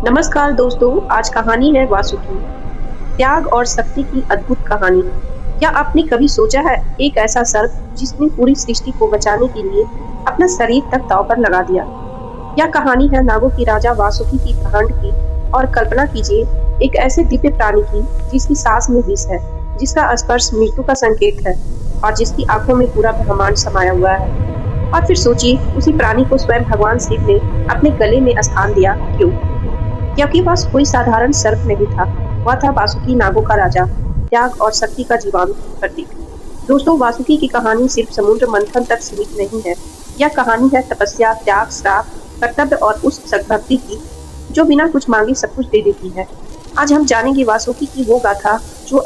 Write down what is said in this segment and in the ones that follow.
नमस्कार दोस्तों, आज कहानी है वासुकी, त्याग और शक्ति की अद्भुत कहानी। क्या आपने कभी सोचा है एक ऐसा सर्प जिसने पूरी सृष्टि को बचाने के लिए अपना शरीर तक दांव पर लगा दिया। यह कहानी है नागों की राजा वासुकी की ब्रह्मांड की। और कल्पना कीजिए एक ऐसे दिव्य प्राणी की जिसकी सांस में विष है, जिसका स्पर्श मृत्यु का संकेत है और जिसकी आंखों में पूरा ब्रह्मांड समाया हुआ है। और फिर सोचिए, उसी प्राणी को स्वयं भगवान शिव ने अपने गले में स्थान दिया। क्यों? क्योंकि वह कोई साधारण सर्प नहीं था, वह था वासुकी, नागों का राजा, त्याग और शक्ति का जीवांत प्रतीक। दोस्तों, वासुकी की कहानी सिर्फ समुद्र मंथन तक सीमित नहीं है। यह कहानी है तपस्या, त्याग, श्राप, कर्तव्य और उस भक्ति की जो बिना कुछ मांगे सब कुछ दे देती है। आज हम जानेंगे वासुकी की वो गाथा जो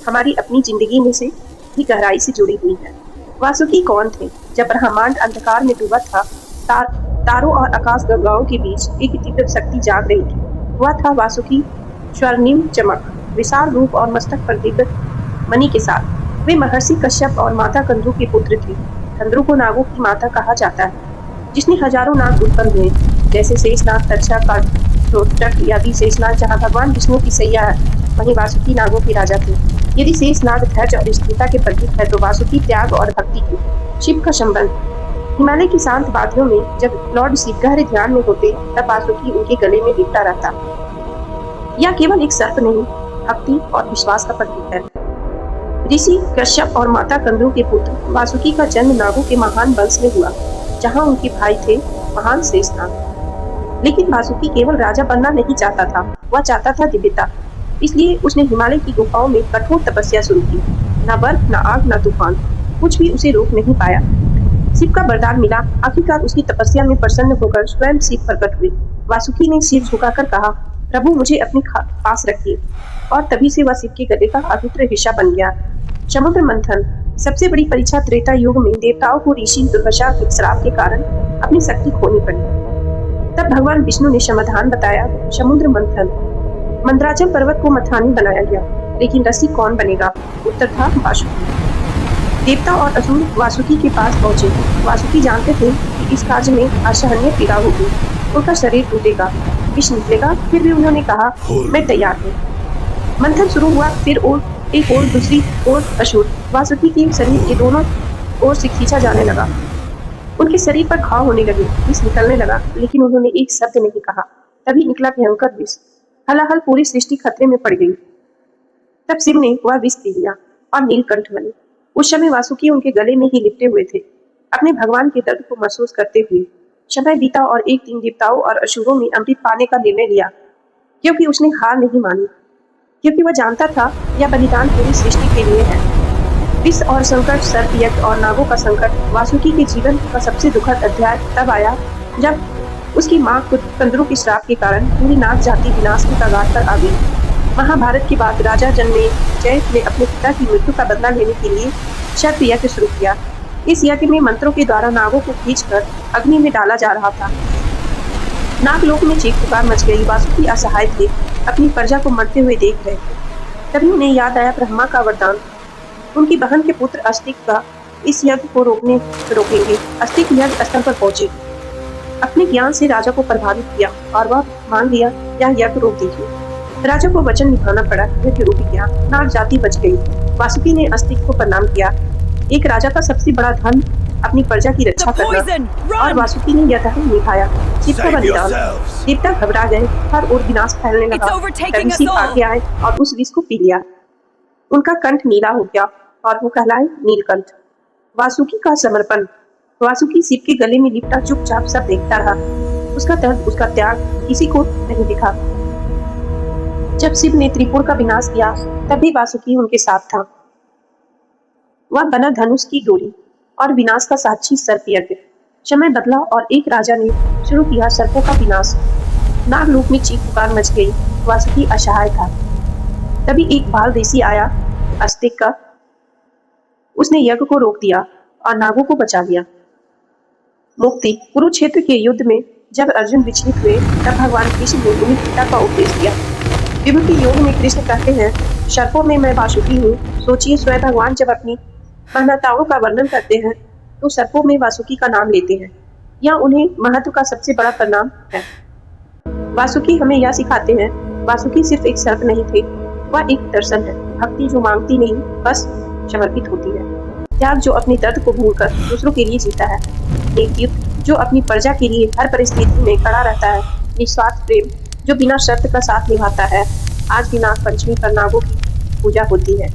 हमारी अपनी जिंदगी में से भी गहराई से जुड़ी हुई है। वासुकी कौन थे? जब ब्रह्मांड अंधकार में डूबा था, तारों और आकाश गंगाओं के बीच एक दिव्य शक्ति जाग रही थी। वह था वासुकी, स्वर्णिम चमक, विशाल रूप और मस्तक पर दिव्य मणि के साथ। वे महर्षि कश्यप और माता कंद्रू के पुत्र थे। कंद्रू को नागों की माता कहा जाता है, जिसने हजारों नाग उत्पन्न हुए, जैसे शेषनाग, तक्षक, कालचक्र आदि। शेषनाग जहाँ भगवान विष्णु की सैया है, वहीं वासुकी नागों के राजा थे। यदि शेषनाग धैर्य और स्थिरता के प्रतीक है, तो वासुकी त्याग और भक्ति की। शिव का संबंध। हिमालय की शांत वादियों में जब लॉर्ड शिव गहरे ध्यान में होते, तब वासुकी उनके गले में लिपटा रहता। यह केवल एक सर्प नहीं, भक्ति और विश्वास का प्रतीक है। ऋषि कश्यप और माता कंद्रू के पुत्र वासुकी का जन्म नागों के महान वंश में हुआ, जहां उनके भाई थे महान शेषनाग। लेकिन वासुकी केवल राजा बनना नहीं चाहता था, वह चाहता था दिव्यता। इसलिए उसने हिमालय की गुफाओं में कठोर तपस्या शुरू की। न बर्फ, न आग, न तूफान, कुछ भी उसे रोक नहीं पाया। शिव का वरदान मिला। आखिरकार उसकी तपस्या में प्रसन्न होकर स्वयं शिव प्रकट हुए। वासुकी ने सिर झुकाकर कहा, प्रभु मुझे अपने पास रखिए। और तभी से वह शिव के गले का अभिन्न हिस्सा बन गया। समुद्र मंथन। सबसे बड़ी परीक्षा त्रेता युग में देवताओं को ऋषि दुर्वासा के श्राप के कारण अपनी शक्ति खोनी पड़ी। तब भगवान विष्णु ने समाधान बताया, समुद्र मंथन। मंदराचल पर्वत को मथानी बनाया गया, लेकिन रस्सी कौन बनेगा? उत्तर था वासुकी। देवता और असुर वासुकी के पास पहुंचे। वासुकी जानते थे कि इस कार्य में असहनीय पीड़ा होगी, उनका शरीर टूटेगा, विष निकलेगा। फिर भी उन्होंने कहा, मैं तैयार हूँ। मंथन शुरू हुआ। फिर एक और, दूसरी ओर असुर वासुकी के शरीर के दोनों ओर से खींचा जाने लगा। उनके शरीर पर घाव होने लगे, विष निकलने लगा, लेकिन उन्होंने एक शब्द नहीं कहा। तभी निकला भयंकर विष। हलाहल पूरी सृष्टि खतरे में पड़ गई। तब शिव ने वह विष पी लिया और नीलकंठ बने। उस समय वासुकी उनके गले में ही लिपटे हुए थे, अपने भगवान के दर्द को महसूस करते हुए। समय बीता और एक दिन देवताओं और असुरों ने अमृत पाने का निर्णय लिया, क्योंकि उसने हार नहीं मानी, क्योंकि वह जानता था यह बलिदान पूरी सृष्टि के लिए है। विष और संकट, सर्प यज्ञ और नागों का संकट। वासुकी के जीवन का सबसे दुखद अध्याय तब आया जब उसकी मां कंद्रू के श्राप के कारण पूरी नाग जाति विनाश की कगार पर आ गई। महाभारत के बाद राजा जन्मेजय ने अपने पिता की मृत्यु का बदला लेने के लिए सर्प यज्ञ शुरू किया। इस यज्ञ में मंत्रों के द्वारा नागों को खींचकर अग्नि में डाला जा रहा था। नागलोक में चीख पुकार मच गई। वासुकी असहाय थे, अपनी प्रजा को मरते हुए देख रहे थे। तभी उन्हें याद आया ब्रह्मा का वरदान। उनकी बहन के पुत्र अस्तिक का इस यज्ञ को रोकेंगे। अस्तिक यज्ञ स्थल पर पहुंचे, अपने ज्ञान से राजा को प्रभावित किया और वह मांग लिया, यह यज्ञ रोक दीजिए। राजा को वचन निभाना पड़ा, यज्ञ रुक गया, नाग जाति बच गई। वासुकी ने अस्तिक को प्रणाम किया। एक राजा का सबसे बड़ा धन अपनी प्रजा की रक्षा करना, और वासुकी ने यह धर्म निभाया। शिव का बलिदान। देवता घबरा गए, हर ओर विनाश फैलने लगा। तभी शिव आगे आए और उस विष को पी लिया। उनका कंठ नीला हो गया और वो कहलाए नीलकंठ। वासुकी का समर्पण। वासुकी शिव के गले में लिपटा चुपचाप सब देखता रहा। उसका दर्द, उसका त्याग किसी को नहीं दिखा। जब शिव ने त्रिपुर का विनाश किया, तब भी वासुकी उनके साथ था। वह बना धनुष की डोरी और विनाश का साक्षी सर्प यज्ञ। समय बदला और एक राजा ने शुरू किया सर्पों का विनाश। नागलोक में चीख पुकार मच गई। वासुकी असहाय था। तभी एक बाल ऋषि आया, अस्तिक का। उसने यज्ञ को रोक दिया और नागों को बचा लिया। मुक्ति। कुरुक्षेत्र के युद्ध में जब अर्जुन विचलित हुए, तब भगवान कृष्ण ने उन्हें गीता का उपदेश दिया। विभूति योग में कृष्ण कहते हैं, सर्पों में मैं वासुकी हूँ। सोचिए, स्वयं भगवान जब अपनी महत्ताओं का वर्णन करते हैं, तो सर्पों में वासुकी का नाम लेते हैं। यह उन्हें महत्व का सबसे बड़ा परिणाम है। वासुकी हमें यह सिखाते हैं, वासुकी सिर्फ एक सर्प नहीं थे, वह एक दर्शन है, भक्ति जो मांगती नहीं बस समर्पित होती है, त्याग जो अपने दर्द को भूलकर दूसरों के लिए जीता है, एक युद्ध जो अपनी प्रजा के लिए हर परिस्थिति में खड़ा रहता है, निस्वार्थ प्रेम जो बिना शर्त का साथ निभाता है। आज भी नाग पंचमी पर नागों की पूजा होती है।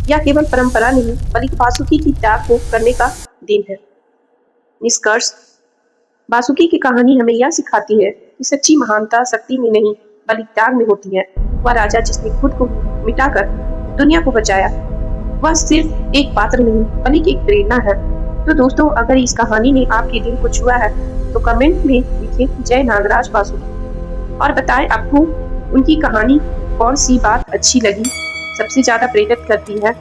यह केवल परंपरा नहीं बल्कि वासुकी की त्याग को करने का दिन है। निष्कर्ष, वासुकी की कहानी हमें यह सिखाती है कि सच्ची महानता शक्ति में नहीं बल्कि त्याग में होती है। वह राजा जिसने खुद को मिटाकर दुनिया को बचाया, वह सिर्फ एक पात्र नहीं बल्कि एक प्रेरणा है। तो दोस्तों, अगर इस कहानी ने आपके दिल को छुआ है तो कमेंट में लिखें जय नागराज वासुकी और बताएं आपको उनकी कहानी कौन सी बात अच्छी लगी, सबसे ज्यादा प्रेरित करती है।